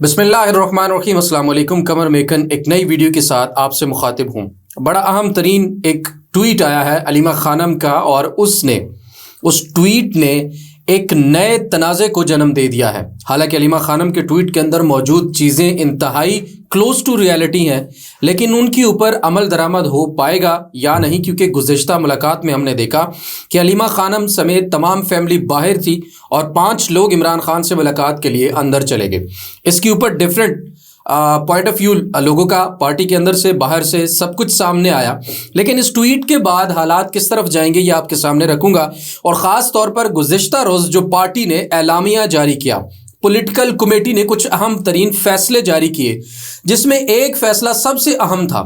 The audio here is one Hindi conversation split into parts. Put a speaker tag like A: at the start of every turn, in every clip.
A: बिस्मिल्लाहिर्रहमानिर्रहीम अस्सलाम वालेकुम। कमर मेकन एक नई वीडियो के साथ आपसे मुखातिब हूँ। बड़ा अहम तरीन एक ट्वीट आया है अलीमा खानम का, और उस ट्वीट ने एक नए तनाज़े को जन्म दे दिया है। हालांकि अलीमा खानम के ट्वीट के अंदर मौजूद चीज़ें इंतहाई क्लोज टू रियलिटी हैं, लेकिन उनके ऊपर अमल दरामद हो पाएगा या नहीं, क्योंकि गुज़िश्ता मुलाकात में हमने देखा कि अलीमा खानम समेत तमाम फैमिली बाहर थी और 5 लोग इमरान खान से मुलाकात के लिए अंदर चले गए। इसके ऊपर डिफरेंट पॉइंट ऑफ व्यू लोगों का पार्टी के अंदर से बाहर से सब कुछ सामने आया, लेकिन इस ट्वीट के बाद हालात किस तरफ जाएंगे ये आपके सामने रखूंगा। और ख़ास तौर पर गुज़िश्ता रोज़ जो पार्टी ने एलामिया जारी किया, पॉलिटिकल कमेटी ने कुछ अहम तरीन फैसले जारी किए, जिसमें एक फैसला सबसे अहम था।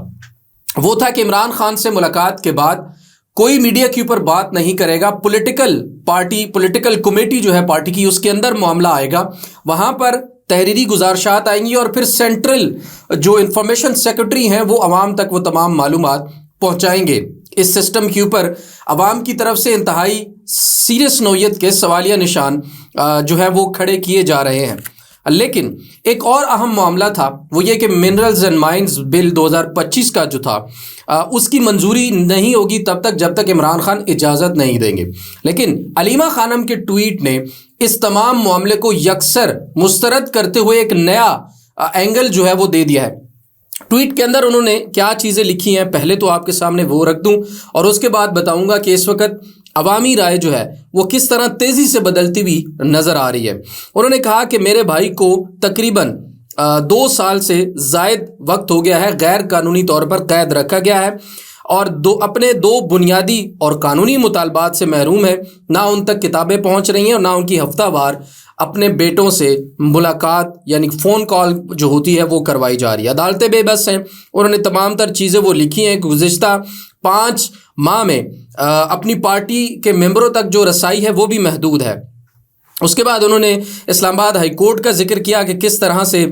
A: वो था कि इमरान खान से मुलाकात के बाद कोई मीडिया के ऊपर बात नहीं करेगा। पॉलिटिकल कमेटी जो है पार्टी की, उसके अंदर मामला आएगा, वहां पर तहरीरी गुजारिशात आएंगी और फिर सेंट्रल जो इंफॉर्मेशन सेक्रेटरी हैं वो अवाम तक वो तमाम मालूमात पहुंचाएंगे। इस सिस्टम के ऊपर अवाम की तरफ से इंतहाई सीरियस नौयत के सवालिया निशान जो है वो खड़े किए जा रहे हैं। लेकिन एक और अहम मामला था, वो ये कि मिनरल्स एंड माइंस बिल 2025 का जो था उसकी मंजूरी नहीं होगी तब तक जब तक इमरान खान इजाज़त नहीं देंगे। लेकिन अलीमा खानम के ट्वीट ने इस तमाम मामले को यकसर मुस्तरद करते हुए एक नया एंगल जो है वो दे दिया है। ट्वीट के अंदर उन्होंने क्या चीज़ें लिखी हैं पहले तो आपके सामने वो रख दूं, और उसके बाद बताऊंगा कि इस वक्त अवामी राय जो है वो किस तरह तेज़ी से बदलती हुई नज़र आ रही है। उन्होंने कहा कि मेरे भाई को तकरीबन 2 साल से ज़ायद वक्त हो गया है गैर कानूनी तौर पर कैद रखा गया है और अपने 2 बुनियादी और कानूनी मुतालबात से महरूम है। ना उन तक किताबें पहुंच रही हैं और ना उनकी हफ्तावार अपने बेटों से मुलाकात यानी फ़ोन कॉल जो होती है वो करवाई जा रही है। अदालतें बेबस हैं। उन्होंने तमाम तर चीज़ें वो लिखी हैं कि गुज़िश्ता 5 माह में अपनी पार्टी के मेंबरों तक जो रसाई है वो भी महदूद है। उसके बाद उन्होंने इस्लामाबाद हाई कोर्ट का जिक्र किया कि किस तरह से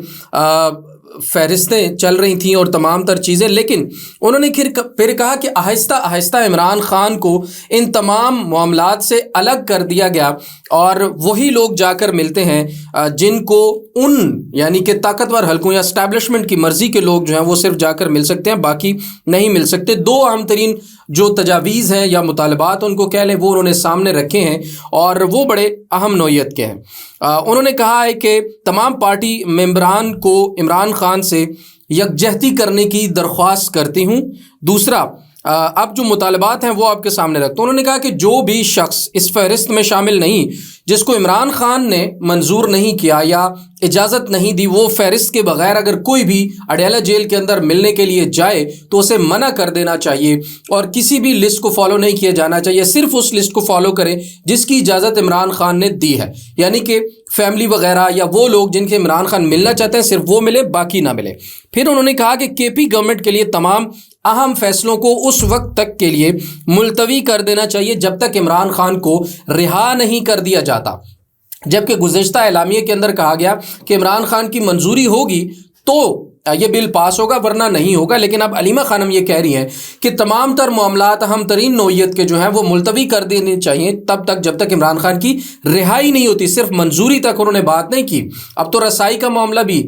A: फहरिस्तें चल रही थीं और तमाम तर चीज़ें, लेकिन उन्होंने फिर कहा कि आहिस्ता आहिस्ता इमरान खान को इन तमाम मामलात से अलग कर दिया गया और वही लोग जाकर मिलते हैं जिनको उन यानी कि ताकतवर हलकों या एस्टैब्लिशमेंट की मर्ज़ी के लोग जो हैं वो सिर्फ जाकर मिल सकते हैं, बाकी नहीं मिल सकते। 2 अहम तरीन जो तजावीज़ हैं या मुतालबात उनको कह लें वो उन्होंने सामने रखे हैं और वो बड़े अहम नौयत के हैं। उन्होंने कहा है कि तमाम पार्टी मेंबरान को इमरान खान से यकजहती करने की दरख्वास्त करती हूँ। दूसरा, अब जो मुतालबात हैं वो आपके सामने रखता हूँ। उन्होंने कहा कि जो भी शख्स इस फहरिस्त में शामिल नहीं जिसको इमरान खान ने मंजूर नहीं किया या इजाज़त नहीं दी, वो फहरिस्त के बगैर अगर कोई भी अडयाला जेल के अंदर मिलने के लिए जाए तो उसे मना कर देना चाहिए और किसी भी लिस्ट को फॉलो नहीं किया जाना चाहिए। सिर्फ उस लिस्ट को फॉलो करें जिसकी इजाज़त इमरान खान ने दी है, यानी कि फैमिली वगैरह या वो लोग जिनके इमरान खान मिलना चाहते हैं सिर्फ वो मिले, बाकी ना मिले। फिर उन्होंने कहा कि केपी गवर्नमेंट के लिए तमाम अहम फैसलों को उस वक्त तक के लिए मुलतवी कर देना चाहिए जब तक इमरान खान को रिहा नहीं कर दिया जाता। जबकि गुज़िश्ता एलामिया के अंदर कहा गया कि इमरान खान की मंजूरी होगी तो ये बिल पास होगा वरना नहीं होगा। लेकिन अब अलीमा खानम ये कह रही हैं कि तमाम तर मामलात अहम तरीन नौयत के जो हैं वो मुलतवी कर देने चाहिए तब तक जब तक इमरान खान की रिहाई नहीं होती। सिर्फ मंजूरी तक उन्होंने बात नहीं की। अब तो रसाई का मामला भी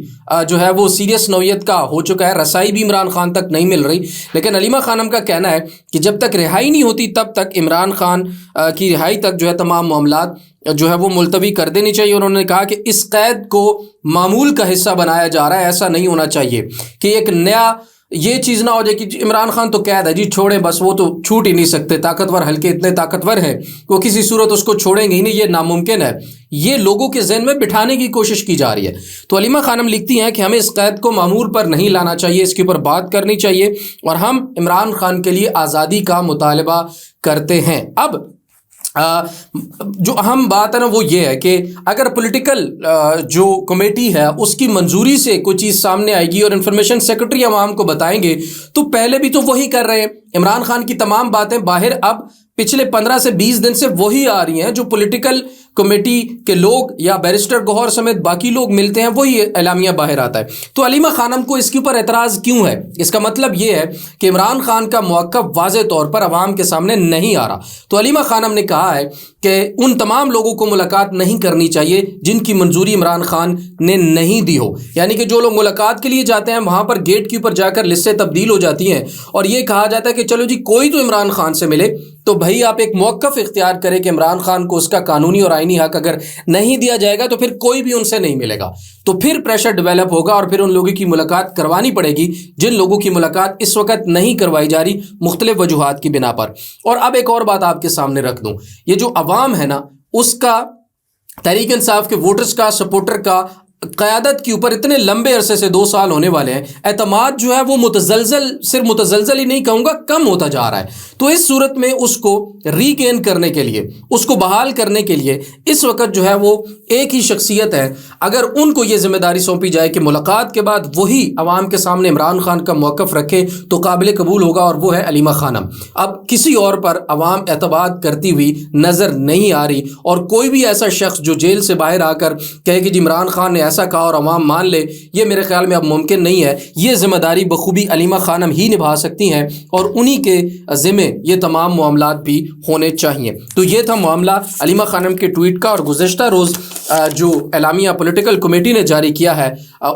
A: जो है वो सीरियस नौयत का हो चुका है, रसाई भी इमरान खान तक नहीं मिल रही। लेकिन अलीमा खानम का कहना है कि जब तक रिहाई नहीं होती तब तक इमरान खान की रिहाई तक जो है तमाम मामलात जो है वो मुलतवी कर देनी चाहिए। उन्होंने कहा कि इस कैद को मामूल का हिस्सा बनाया जा रहा है, ऐसा नहीं होना चाहिए कि एक नया ये चीज़ ना हो जाए कि इमरान खान तो कैद है जी, छोड़े बस, वो तो छूट ही नहीं सकते, ताकतवर हल्के इतने ताकतवर हैं वो किसी सूरत उसको छोड़ेंगे ही नहीं, ये नामुमकिन है। ये लोगों के जहन में बिठाने की कोशिश की जा रही है। तो अलीमा खानम लिखती हैं कि हमें इस कैद को मामूल पर नहीं लाना चाहिए, इसके ऊपर बात करनी चाहिए और हम इमरान खान के लिए आज़ादी का मुतालबा करते हैं। अब जो अहम बात है ना वो ये है कि अगर पॉलिटिकल जो कमेटी है उसकी मंजूरी से कोई चीज़ सामने आएगी और इंफॉर्मेशन सेक्रेटरी अवाम को बताएंगे, तो पहले भी तो वही कर रहे हैं। इमरान खान की तमाम बातें बाहर अब पिछले 15 से 20 दिन से वही आ रही हैं जो पॉलिटिकल कमेटी के लोग या बैरिस्टर गौहर समेत बाकी लोग मिलते हैं, वही एलामिया बाहर आता है। तो अलीमा खानम को इसके ऊपर एतराज़ क्यों है? इसका मतलब ये है कि इमरान खान का मौक़िफ़ वाज़े तौर पर अवाम के सामने नहीं आ रहा। तो अलीमा खानम ने कहा है कि उन तमाम लोगों को मुलाकात नहीं करनी चाहिए जिनकी मंजूरी इमरान खान ने नहीं दी हो, यानी कि जो लोग मुलाकात के लिए जाते हैं वहाँ पर गेट के ऊपर जाकर लिस्टें तब्दील हो जाती हैं और ये कहा जाता है कि चलो जी कोई तो इमरान खान से मिले। तो भाई आप एक मौक़िफ़ इख्तियार करें कि इमरान खान को उसका कानूनी और आईनी हक अगर नहीं दिया जाएगा तो फिर कोई भी उनसे नहीं मिलेगा, तो फिर प्रेशर डेवलप होगा और फिर उन लोगों की मुलाकात करवानी पड़ेगी जिन लोगों की मुलाकात इस वक्त नहीं करवाई जा रही मुख्तलिफ वजूहात की बिना पर। और अब एक और बात आपके सामने रख दूँ, ये जो अवाम है ना उसका, तहरीक इंसाफ के वोटर्स का, सपोर्टर का क़यादत के ऊपर इतने लंबे अरसे से 2 साल होने वाले हैं, एतमाद जो है वो मुतज़लज़ल, सिर्फ मुतज़लज़ल ही नहीं कहूँगा, कम होता जा रहा है। तो इस सूरत में उसको रीगेन करने के लिए, उसको बहाल करने के लिए इस वक्त जो है वो एक ही शख्सियत है, अगर उनको ये ज़िम्मेदारी सौंपी जाए कि मुलाकात के बाद वही अवाम के सामने इमरान खान का मौक़िफ़ रखे तो काबिल कबूल होगा, और वो है अलीमा खानम। अब किसी और पर अवाम एतबाद करती हुई नज़र नहीं आ रही, और कोई भी ऐसा शख्स जो जेल से बाहर आकर कहे कि जी इमरान खान ने ऐसा कहा और अवाम मान ले, ये मेरे ख्याल में अब मुमकिन नहीं है। ये ज़िम्मेदारी बखूबी अलीमा खानम ही निभा सकती हैं और उन्हीं के ज़िम्मे ये तमाम मामलात भी होने चाहिए। तो ये था मामला अलीमा खानम के ट्वीट का, और गुज़श्ता रोज़ जो एलामिया पॉलिटिकल कमेटी ने जारी किया है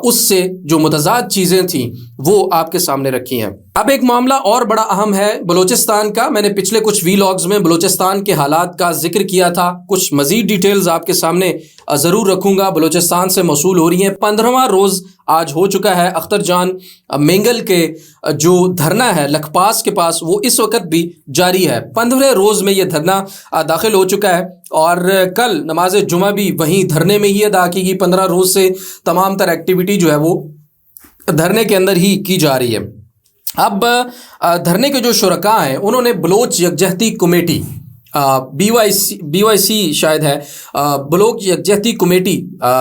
A: उससे जो मुतज़ाद चीज़ें थीं वो आपके सामने रखी हैं। अब एक मामला और बड़ा अहम है बलूचिस्तान का। मैंने पिछले कुछ वीलॉग्स में बलूचिस्तान के हालात का जिक्र किया था, कुछ मज़ीद डिटेल्स आपके सामने ज़रूर रखूँगा। बलूचिस्तान से मौसूल हो रही हैं, 15वां रोज़ आज हो चुका है। अख्तर जान मेंगल के जो धरना है लखपास के पास वो इस वक्त भी जारी है। 15वें रोज़ में ये धरना दाखिल हो चुका है, और कल नमाज जुमा भी वहीं धरने में ही अदा की गई। 15 रोज़ से तमाम तर एक्टिविटी जो है वो धरने के अंदर ही की जा रही है। अब धरने के जो शुरका हैं उन्होंने बलोच यकजहती कमेटी BYC शायद है, बलोच यकजहती कमेटी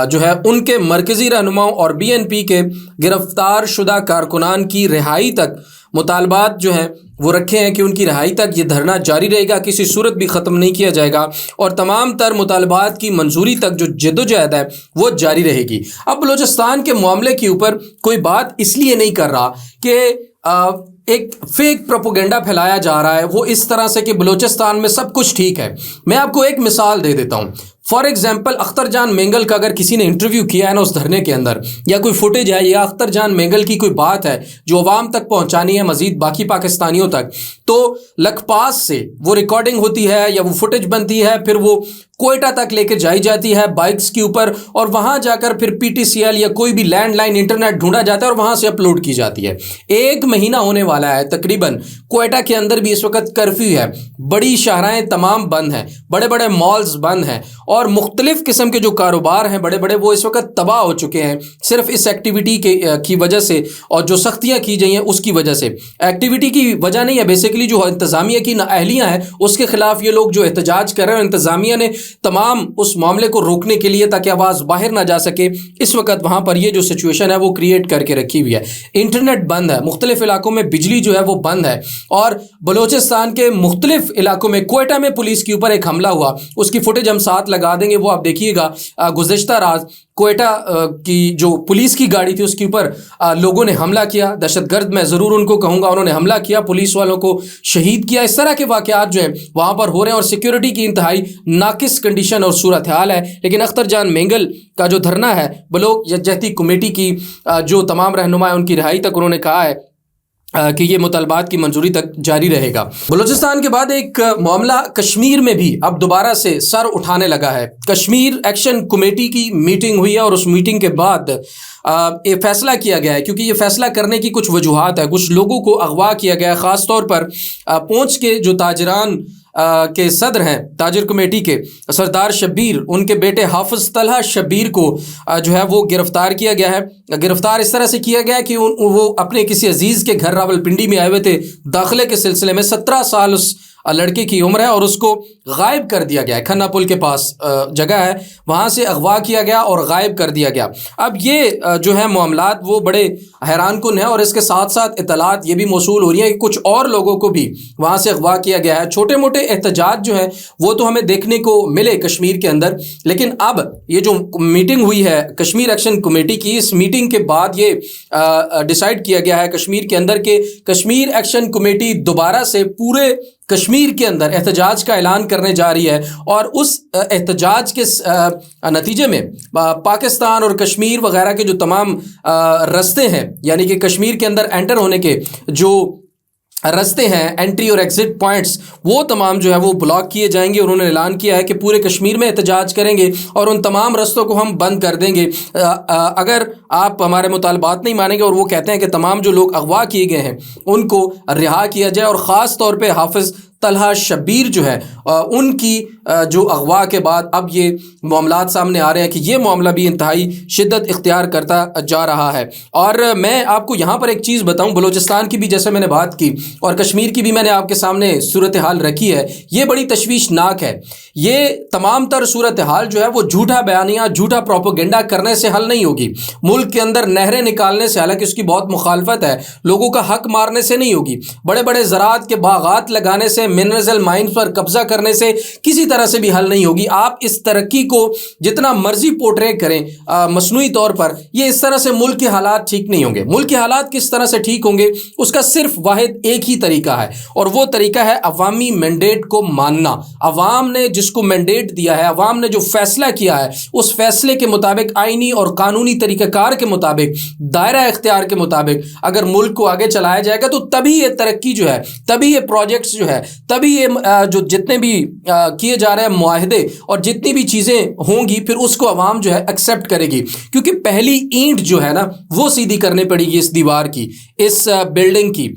A: जो है उनके मरकज़ी रहनुमाओं और BNP के गिरफ्तार शुदा कारकुनान की रिहाई तक मुतालबात जो हैं वो रखे हैं कि उनकी रिहाई तक ये धरना जारी रहेगा, किसी सूरत भी ख़त्म नहीं किया जाएगा, और तमाम तर मुतालबात की मंजूरी तक जो जद्दोजहद है वो जारी रहेगी। अब बलूचिस्तान के मामले के ऊपर कोई बात इसलिए नहीं कर रहा कि एक फेक प्रोपोगेंडा फैलाया जा रहा है वो इस तरह से कि बलूचिस्तान में सब कुछ ठीक है। मैं आपको एक मिसाल दे देता हूँ। फॉर एग्जाम्पल, अख्तर जान मेंगल का अगर किसी ने इंटरव्यू किया है ना उस धरने के अंदर, या कोई फुटेज है, या अख्तर जान मेंगल की कोई बात है जो अवाम तक पहुँचानी है मज़ीद बाकी पाकिस्तानियों तक, तो लखपास से वो रिकॉर्डिंग होती है या वो फुटेज बनती है, फिर वो कोयटा तक लेकर जाई जाती है बाइक्स के ऊपर, और वहाँ जाकर फिर PTCL या कोई भी लैंडलाइन इंटरनेट ढूंढा जाता है और वहाँ से अपलोड की जाती है। 1 महीना होने वाला है तकरीबन। कोयटा के अंदर भी इस वक्त कर्फ्यू है, बड़ी शाहराएँ तमाम बंद हैं, बड़े बड़े मॉल्स बंद हैं, और मुख्तलिफ़ किस्म के जो कारोबार हैं बड़े बड़े वो इस वक्त तबाह हो चुके हैं सिर्फ इस एक्टिविटी की वजह से, और जो सख्तियाँ की गई हैं उसकी वजह से। एक्टिविटी की वजह नहीं है, बेसिकली जो इंतज़ामिया की नाअहलियाँ हैं उसके ख़िलाफ़ ये लोग जो एहतजाज कर रहे हैं, इंतज़ामिया ने तमाम उस मामले को रोकने के लिए ताकि आवाज़ बाहर ना जा सके, इस वक्त वहाँ पर ये जो सिचुएशन है वो क्रिएट करके रखी हुई है। इंटरनेट बंद है, मुख्तलिफ इलाकों में बिजली जो है वो बंद है, और बलूचिस्तान के मुख्तलिफ इलाकों में, कोयटा में पुलिस के ऊपर एक हमला हुआ, उसकी फुटेज हम साथ लगा देंगे, वो आप देखिएगा। गुज़श्ता रात कोयटा की जो पुलिस की गाड़ी थी उसके ऊपर लोगों ने हमला किया, दहशतगर्द मैं ज़रूर उनको कहूँगा, उन्होंने हमला किया, पुलिस वालों को शहीद किया। इस तरह के वाक़यात जो हैं वहाँ पर हो रहे हैं, और सिक्योरिटी की इंतहाई नाकिस कंडीशन और सूरत हाल है। लेकिन अख्तर जान मेंगल का जो धरना है बलोच यकजहती कमेटी की जो तमाम रहनुमा है उनकी रिहाई तक उन्होंने कहा है कि ये मुतालबात की मंजूरी तक जारी रहेगा। बलूचिस्तान के बाद एक मामला कश्मीर में भी अब दोबारा से सर उठाने लगा है। कश्मीर एक्शन कमेटी की मीटिंग हुई है, और उस मीटिंग के बाद ये फैसला किया गया है, क्योंकि ये फैसला करने की कुछ वजूहात है। कुछ लोगों को अगवा किया गया है, ख़ास तौर पर पहुँच के जो ताजरान के सदर हैं ताजिर कमेटी के सरदार शब्बीर, उनके बेटे हाफिज़ तलहा शब्बीर को जो है वो गिरफ़्तार किया गया है। गिरफ़्तार इस तरह से किया गया है कि वो अपने किसी अजीज़ के घर रावलपिंडी में आए हुए थे दाखिले के सिलसिले में। 17 साल उस लड़के की उम्र है और उसको गायब कर दिया गया है। खन्ना पुल के पास जगह है, वहाँ से अगवा किया गया और गायब कर दिया गया। अब ये जो है मामलात वो बड़े हैरान कुन है और इसके साथ साथ इतलात ये भी मौसूल हो रही है कि कुछ और लोगों को भी वहाँ से अगवा किया गया है। छोटे मोटे एहतजाज जो है वो तो हमें देखने को मिले कश्मीर के अंदर, लेकिन अब ये जो मीटिंग हुई है कश्मीर एक्शन कमेटी की, इस मीटिंग के बाद ये डिसाइड किया गया है कश्मीर के अंदर कि कश्मीर एक्शन कमेटी दोबारा से पूरे कश्मीर के अंदर एहतजाज का ऐलान करने जा रही है और उस एहतजाज के नतीजे में पाकिस्तान और कश्मीर वगैरह के जो तमाम रास्ते हैं, यानी कि कश्मीर के अंदर एंटर होने के जो रास्ते हैं, एंट्री और एग्जिट पॉइंट्स, वो तमाम जो है वो ब्लॉक किए जाएंगे। उन्होंने ऐलान किया है कि पूरे कश्मीर में एहतजाज करेंगे और उन तमाम रास्तों को हम बंद कर देंगे अगर आप हमारे मुतालबात नहीं मानेंगे। और वो कहते हैं कि तमाम जो लोग अगवा किए गए हैं उनको रिहा किया जाए और ख़ास तौर पे हाफिज़ तलहा शब्बीर जो है उनकी जो अगवा के बाद अब ये मामलात सामने आ रहे हैं कि ये मामला भी इंतहाई शिद्दत इख्तियार करता जा रहा है। और मैं आपको यहाँ पर एक चीज़ बताऊँ, बलूचिस्तान की भी जैसे मैंने बात की और कश्मीर की भी मैंने आपके सामने सूरत हाल रखी है, ये बड़ी तशवीशनाक है। ये तमाम तर सूरत हाल जो है वो झूठा बयानिया, झूठा प्रोपोगेंडा करने से हल नहीं होगी। मुल्क के अंदर नहरें निकालने से, हालांकि उसकी बहुत मुखालफत है, लोगों का हक मारने से नहीं होगी। बड़े बड़े ज़राअत के बागात लगाने से, मिनरल माइंस पर कब्जा करने से किसी तरह से भी हल नहीं होगी। आप इस तरक्की को जितना मर्जी पोर्ट्रे करें मसनूई तौर पर, ये इस तरह से मुल्क के हालात ठीक नहीं होंगे। मुल्क के हालात किस तरह से ठीक होंगे उसका सिर्फ वाहिद एक ही तरीका है और वो तरीका है अवामी मैंडेट को मानना। अवाम ने जिसको मैंडेट दिया है, अवाम ने जो फैसला किया है, उस फैसले के मुताबिक, आईनी और कानूनी तरीक़ाकार के मुताबिक, दायरा इख्तियार के मुताबिक अगर मुल्क को आगे चलाया जाएगा तो तभी ये तरक्की जो है, तभी ये प्रोजेक्ट्स जो है, तभी ये जो जितने भी किए जा रहे हैं मुआहदे और जितनी भी चीज़ें होंगी फिर उसको अवाम जो है एक्सेप्ट करेगी। क्योंकि पहली ईंट जो है ना वो सीधी करनी पड़ेगी इस दीवार की, इस बिल्डिंग की,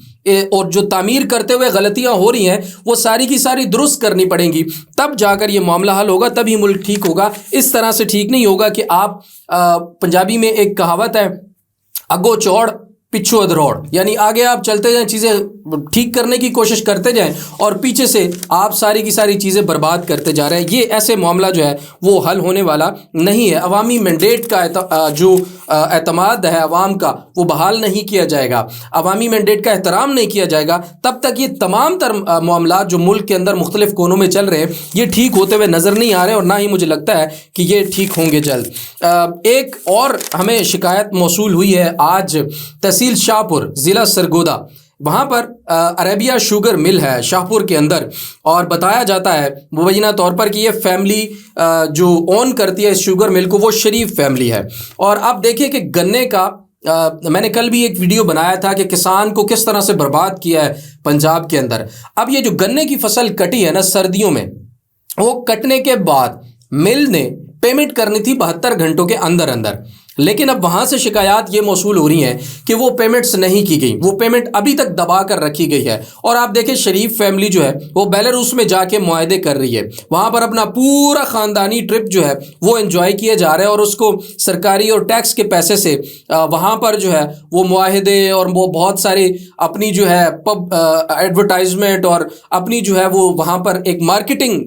A: और जो तामीर करते हुए गलतियां हो रही हैं वो सारी की सारी दुरुस्त करनी पड़ेंगी। तब जाकर ये मामला हल होगा, तभी मुल्क ठीक होगा। इस तरह से ठीक नहीं होगा कि आप पंजाबी में एक कहावत है, अगो चौड़ पिछू अधरोड़, यानी आगे आप चलते जाएं, चीज़ें ठीक करने की कोशिश करते जाएं और पीछे से आप सारी की सारी चीज़ें बर्बाद करते जा रहे हैं। ये ऐसे मामला जो है वो हल होने वाला नहीं है। अवामी मैंडेट का जो एतमाद है अवाम का वो बहाल नहीं किया जाएगा, अवामी मैंडेट का एहतराम नहीं किया जाएगा, तब तक ये तमाम तर मामला जो मुल्क के अंदर मुख्तलिफ कोनों में चल रहे हैं ये ठीक होते हुए नज़र नहीं आ रहे और ना ही मुझे लगता है कि ये ठीक होंगे जल्द। एक और हमें शिकायत मौसूल हुई है आज तहसील शाहपुर, ज़िला सरगोदा, वहाँ पर अरेबिया शुगर मिल है शाहपुर के अंदर और बताया जाता है मुबैना तौर पर कि ये फैमिली जो ओन करती है इस शुगर मिल को वो शरीफ फैमिली है। और अब देखिए कि गन्ने का मैंने कल भी एक वीडियो बनाया था कि किसान को किस तरह से बर्बाद किया है पंजाब के अंदर। अब ये जो गन्ने की फसल कटी है ना सर्दियों में, वो कटने के बाद मिल ने पेमेंट करनी थी 72 घंटों के अंदर अंदर, लेकिन अब वहाँ से शिकायत ये मौसूल हो रही हैं कि वो पेमेंट्स नहीं की गई, वो पेमेंट अभी तक दबा कर रखी गई है। और आप देखें शरीफ फैमिली जो है वो बेलारूस में जाके मुआहदे कर रही है, वहाँ पर अपना पूरा ख़ानदानी ट्रिप जो है वो एंजॉय किए जा रहा है और उसको सरकारी और टैक्स के पैसे से वहाँ पर जो है वो मुआहदे और वो बहुत सारे अपनी जो है पब एडवर्टाइजमेंट और अपनी जो है वो वहाँ पर एक मार्केटिंग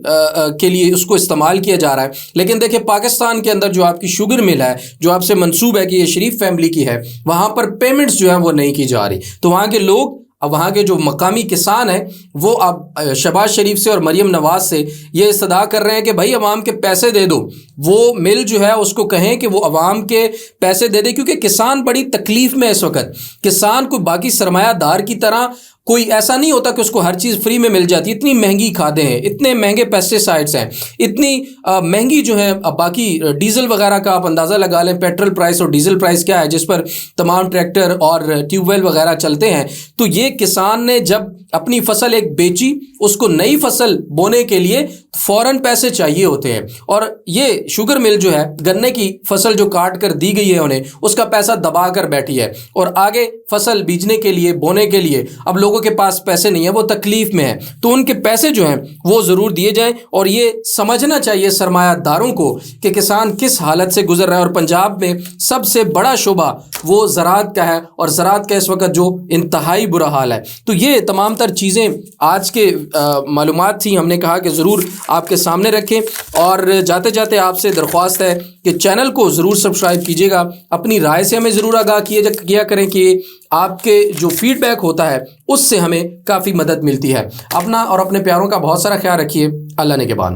A: के लिए उसको इस्तेमाल किया जा रहा है। लेकिन देखिए पाकिस्तान के अंदर जो आपकी शुगर मिल है, जो आपसे मंसूब है कि ये शरीफ फैमिली की है, वहाँ पर पेमेंट्स जो है वो नहीं की जा रही। तो वहाँ के लोग, अब वहाँ के जो मकामी किसान हैं वो अब शहबाज शरीफ से और मरीम नवाज से ये इस्तदा कर रहे हैं कि भाई अवाम के पैसे दे दो। वो मिल जो है उसको कहें कि वो अवाम के पैसे दे दे, क्योंकि किसान बड़ी तकलीफ़ में इस वक्त। किसान को बाकी सरमायादार की तरह कोई ऐसा नहीं होता कि उसको हर चीज़ फ्री में मिल जाती है। इतनी महंगी खादें हैं, इतने महंगे पेस्टिसाइड्स हैं, इतनी महंगी जो है बाकी डीजल वगैरह का आप अंदाज़ा लगा लें, पेट्रोल प्राइस और डीजल प्राइस क्या है जिस पर तमाम ट्रैक्टर और ट्यूबवेल वगैरह चलते हैं। तो ये किसान ने जब अपनी फसल एक बेची, उसको नई फसल बोने के लिए, फ़ौरन पैसे चाहिए होते हैं और ये शुगर मिल जो है गन्ने की फसल जो काट कर दी गई है उन्हें, उसका पैसा दबा कर बैठी है और आगे फसल बीजने के लिए, बोने के लिए अब लोगों के पास पैसे नहीं है, वो तकलीफ़ में है। तो उनके पैसे जो हैं वो ज़रूर दिए जाएं और ये समझना चाहिए सरमायादारों को कि किसान किस हालत से गुजर रहा है। और पंजाब में सबसे बड़ा शोबा वो ज़राअत का है और ज़राअत का इस वक्त जो इंतहाई बुरा हाल है। तो ये तमाम तर चीज़ें आज के मालूमात थी, हमने कहा कि ज़रूर आपके सामने रखें। और जाते जाते आपसे दरख्वास्त है कि चैनल को ज़रूर सब्सक्राइब कीजिएगा, अपनी राय से हमें ज़रूर आगाह किया करें कि आपके जो फीडबैक होता है उससे हमें काफ़ी मदद मिलती है। अपना और अपने प्यारों का बहुत सारा ख्याल रखिए। अल्लाह ने के बाद।